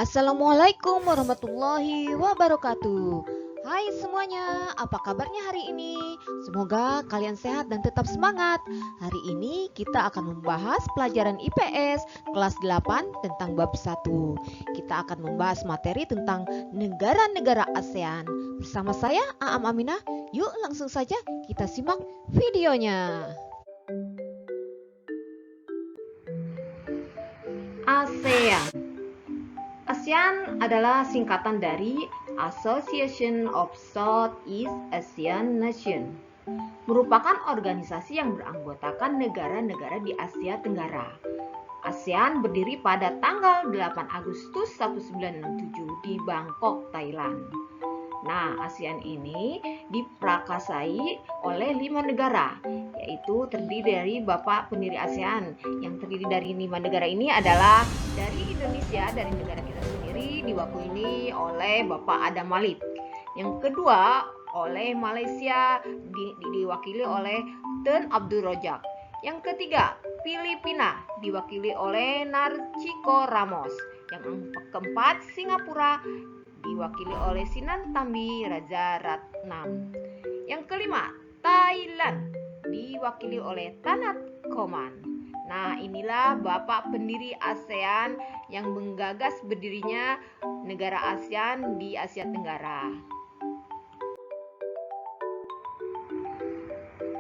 Assalamualaikum warahmatullahi wabarakatuh. Hai semuanya, apa kabarnya hari ini? Semoga kalian sehat dan tetap semangat. Hari ini kita akan membahas pelajaran IPS kelas 8 tentang bab 1. Kita akan membahas materi tentang negara-negara ASEAN. Bersama saya Aam Aminah, yuk langsung saja kita simak videonya. ASEAN. ASEAN adalah singkatan dari Association of Southeast Asian Nations, merupakan organisasi yang beranggotakan negara-negara di Asia Tenggara. ASEAN berdiri pada tanggal 8 Agustus 1967 di Bangkok, Thailand. Nah, ASEAN ini diprakasai oleh 5 negara, yaitu terdiri dari Bapak pendiri ASEAN. Yang terdiri dari 5 negara ini adalah dari Indonesia, dari negara kita sendiri, diwakili oleh Bapak Adam Malik. Yang kedua, oleh Malaysia, diwakili oleh Tun Abdul Rojak. Yang ketiga, Filipina, diwakili oleh Narciso Ramos. Yang keempat, Singapura, diwakili oleh Sinnathamby Rajaratnam. Yang kelima, Thailand, diwakili oleh Thanat Khoman. Nah, inilah Bapak pendiri ASEAN yang menggagas berdirinya negara ASEAN di Asia Tenggara.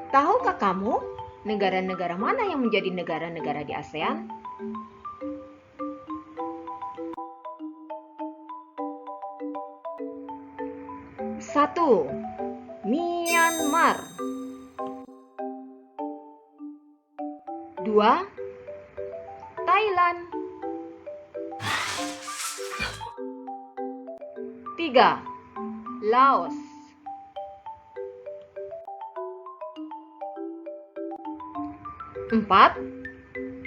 Tahukah kamu negara-negara mana yang menjadi negara-negara di ASEAN? Satu, Myanmar. 2, Thailand. 3, Laos. 4,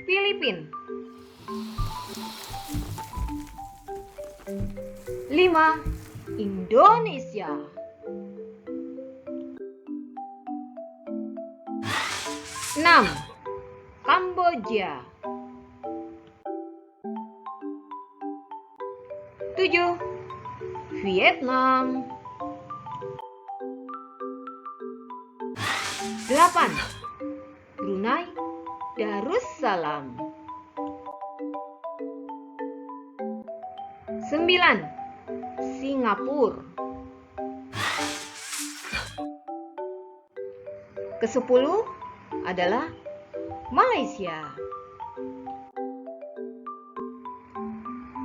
Filipina. 5, Indonesia. 6, Kamboja. 7, Vietnam. 8, Brunei Darussalam. 9, Singapura. Ke-10 adalah Malaysia.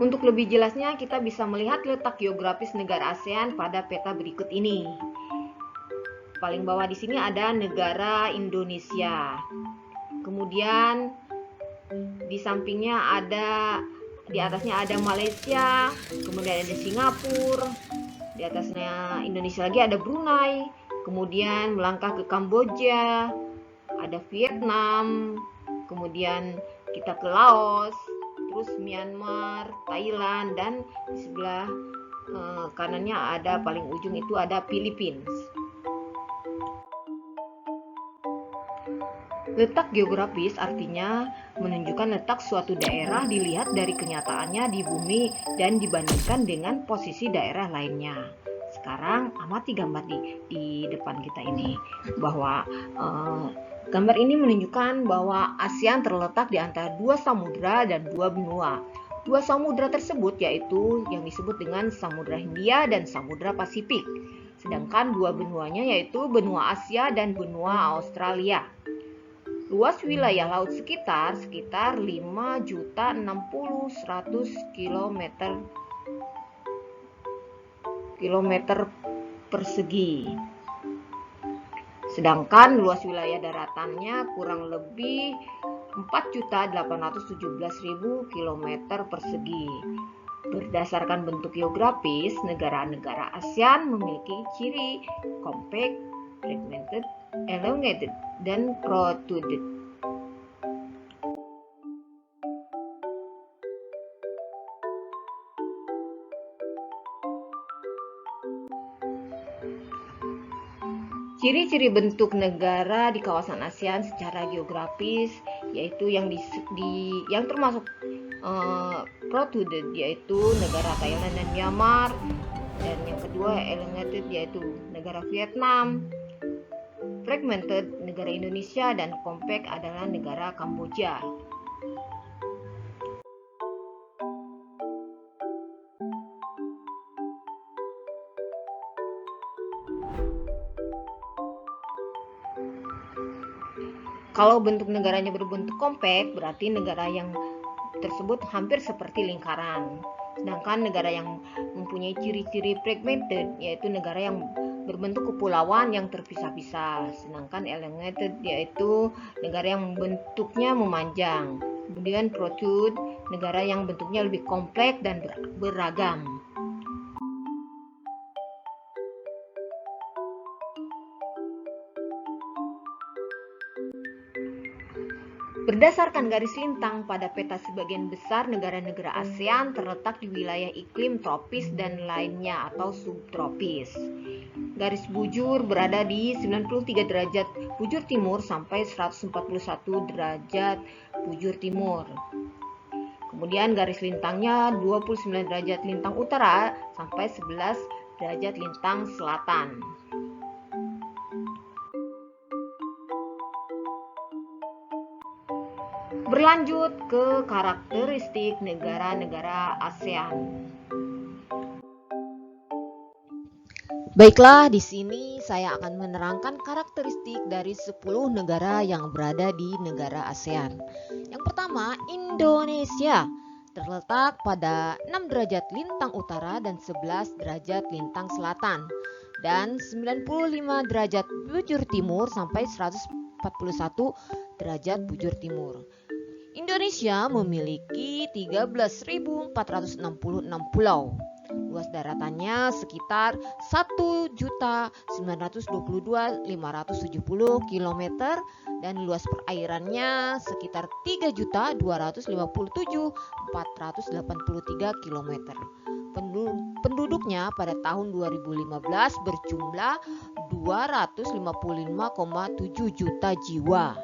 Untuk lebih jelasnya, kita bisa melihat letak geografis negara ASEAN pada peta berikut ini. Paling bawah di sini ada negara Indonesia. Kemudian di sampingnya di atasnya ada Malaysia, kemudian ada Singapura, di atasnya Indonesia lagi ada Brunei, kemudian melangkah ke Kamboja, ada Vietnam, kemudian kita ke Laos, terus Myanmar, Thailand, dan di sebelah kanannya ada paling ujung itu ada Filipina. Letak geografis artinya menunjukkan letak suatu daerah dilihat dari kenyataannya di bumi dan dibandingkan dengan posisi daerah lainnya. Sekarang amati gambar di depan kita ini, bahwa gambar ini menunjukkan bahwa ASEAN terletak di antara 2 samudra dan 2 benua. 2 samudra tersebut yaitu yang disebut dengan Samudra Hindia dan Samudra Pasifik. Sedangkan 2 benuanya yaitu benua Asia dan benua Australia. Luas wilayah laut sekitar 5.060.100 km persegi. Sedangkan luas wilayah daratannya kurang lebih 4.817.000 km persegi. Berdasarkan bentuk geografis, negara-negara ASEAN memiliki ciri compact, fragmented, elongated, dan protruded. Ciri-ciri bentuk negara di kawasan ASEAN secara geografis yaitu yang termasuk protruded yaitu negara Thailand dan Myanmar, dan yang kedua elongated yaitu negara Vietnam, fragmented negara Indonesia, dan compact adalah negara Kamboja. Kalau bentuk negaranya berbentuk compact, berarti negara yang tersebut hampir seperti lingkaran. Sedangkan negara yang mempunyai ciri-ciri fragmented yaitu negara yang berbentuk kepulauan yang terpisah-pisah. Sedangkan elongated yaitu negara yang bentuknya memanjang. Kemudian protrude, negara yang bentuknya lebih kompleks dan beragam. Berdasarkan garis lintang pada peta, sebagian besar negara-negara ASEAN terletak di wilayah iklim tropis dan lainnya atau subtropis. Garis bujur berada di 93 derajat bujur timur sampai 141 derajat bujur timur. Kemudian garis lintangnya 29 derajat lintang utara sampai 11 derajat lintang selatan. Berlanjut ke karakteristik negara-negara ASEAN. Baiklah, di sini saya akan menerangkan karakteristik dari 10 negara yang berada di negara ASEAN. Yang pertama, Indonesia terletak pada 6 derajat lintang utara dan 11 derajat lintang selatan, dan 95 derajat bujur timur sampai 141 derajat bujur timur. Indonesia memiliki 13.466 pulau. Luas daratannya sekitar 1.922.570 km dan luas perairannya sekitar 3.257.483 km. Penduduknya pada tahun 2015 berjumlah 255,7 juta jiwa.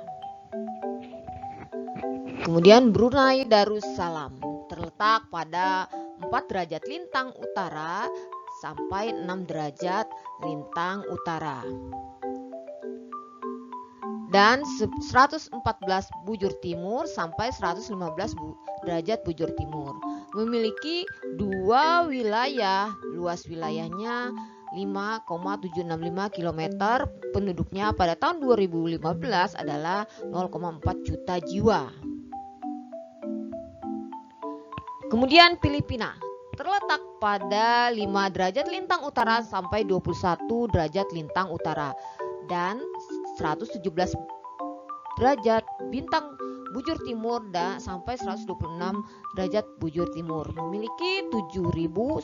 Kemudian Brunei Darussalam terletak pada 4 derajat lintang utara sampai 6 derajat lintang utara dan 114 bujur timur sampai 115 derajat bujur timur. Memiliki 2 wilayah, luas wilayahnya 5,765 km, penduduknya pada tahun 2015 adalah 0,4 juta jiwa. Kemudian Filipina terletak pada 5 derajat lintang utara sampai 21 derajat lintang utara dan 117 derajat bintang bujur timur dan sampai 126 derajat bujur timur. Memiliki 7.107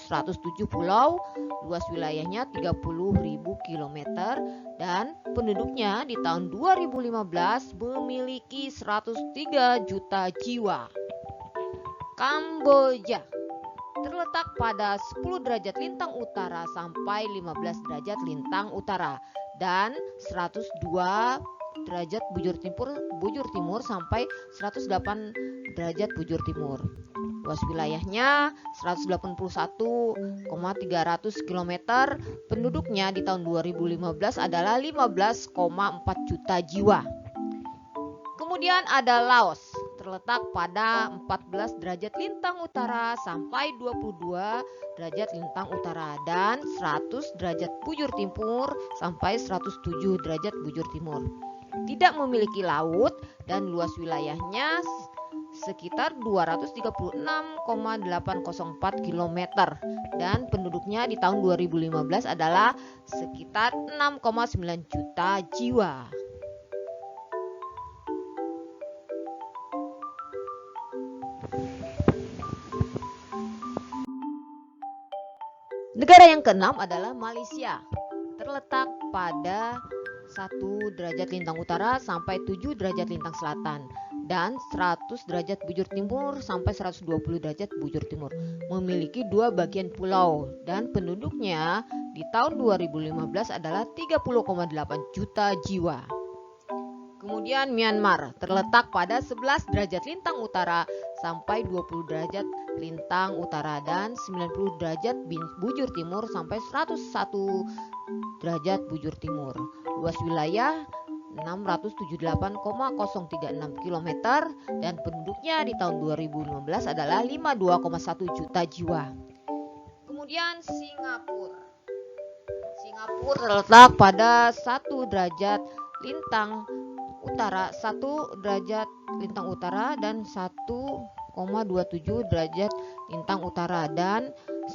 pulau, luas wilayahnya 30.000 km dan penduduknya di tahun 2015 memiliki 103 juta jiwa. Kamboja terletak pada 10 derajat lintang utara sampai 15 derajat lintang utara dan 102 derajat bujur timur sampai 108 derajat bujur timur. Luas wilayahnya 181,300 km. Penduduknya di tahun 2015 adalah 15,4 juta jiwa. Kemudian ada Laos, terletak pada 14 derajat lintang utara sampai 22 derajat lintang utara dan 100 derajat bujur timur sampai 107 derajat bujur timur. Tidak memiliki laut dan luas wilayahnya sekitar 236,804 km dan penduduknya di tahun 2015 adalah sekitar 6,9 juta jiwa. Negara yang keenam adalah Malaysia, terletak pada 1 derajat lintang utara sampai 7 derajat lintang selatan dan 100 derajat bujur timur sampai 120 derajat bujur timur. Memiliki 2 bagian pulau dan penduduknya di tahun 2015 adalah 30,8 juta jiwa. Kemudian Myanmar terletak pada 11 derajat lintang utara sampai 20 derajat lintang utara dan 90 derajat bujur timur sampai 101 derajat bujur timur. Luas wilayah 678,036 km dan penduduknya di tahun 2015 adalah 52,1 juta jiwa. Kemudian Singapura. Singapura terletak pada 1 derajat lintang utara, 1 derajat lintang utara dan 1,27 derajat lintang utara dan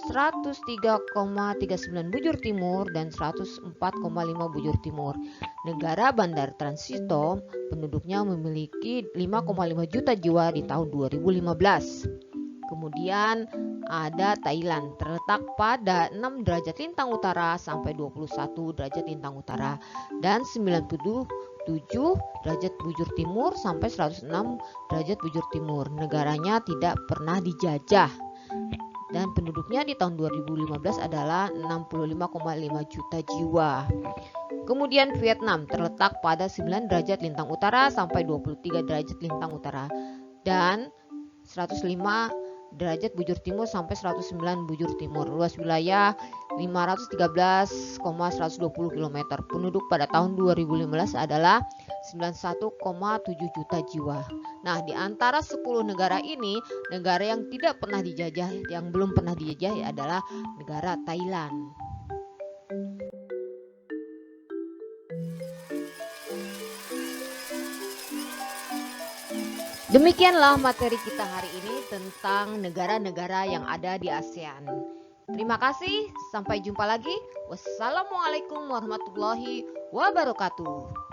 103,39 bujur timur dan 104,5 bujur timur. Negara bandar transito, penduduknya memiliki 5,5 juta jiwa di tahun 2015. Kemudian ada Thailand, terletak pada 6 derajat lintang utara sampai 21 derajat lintang utara dan 97 derajat bujur timur sampai 106 derajat bujur timur. Negaranya tidak pernah dijajah dan penduduknya di tahun 2015 adalah 65,5 juta jiwa. Kemudian Vietnam terletak pada 9 derajat lintang utara sampai 23 derajat lintang utara dan 105 derajat bujur timur sampai 109 bujur timur. Luas wilayah 513,120 km. Penduduk pada tahun 2015 adalah 91,7 juta jiwa. Nah, di antara 10 negara ini, negara yang tidak pernah dijajah, yang belum pernah dijajah adalah negara Thailand. Demikianlah materi kita hari ini tentang negara-negara yang ada di ASEAN. Terima kasih, sampai jumpa lagi. Wassalamualaikum warahmatullahi wabarakatuh.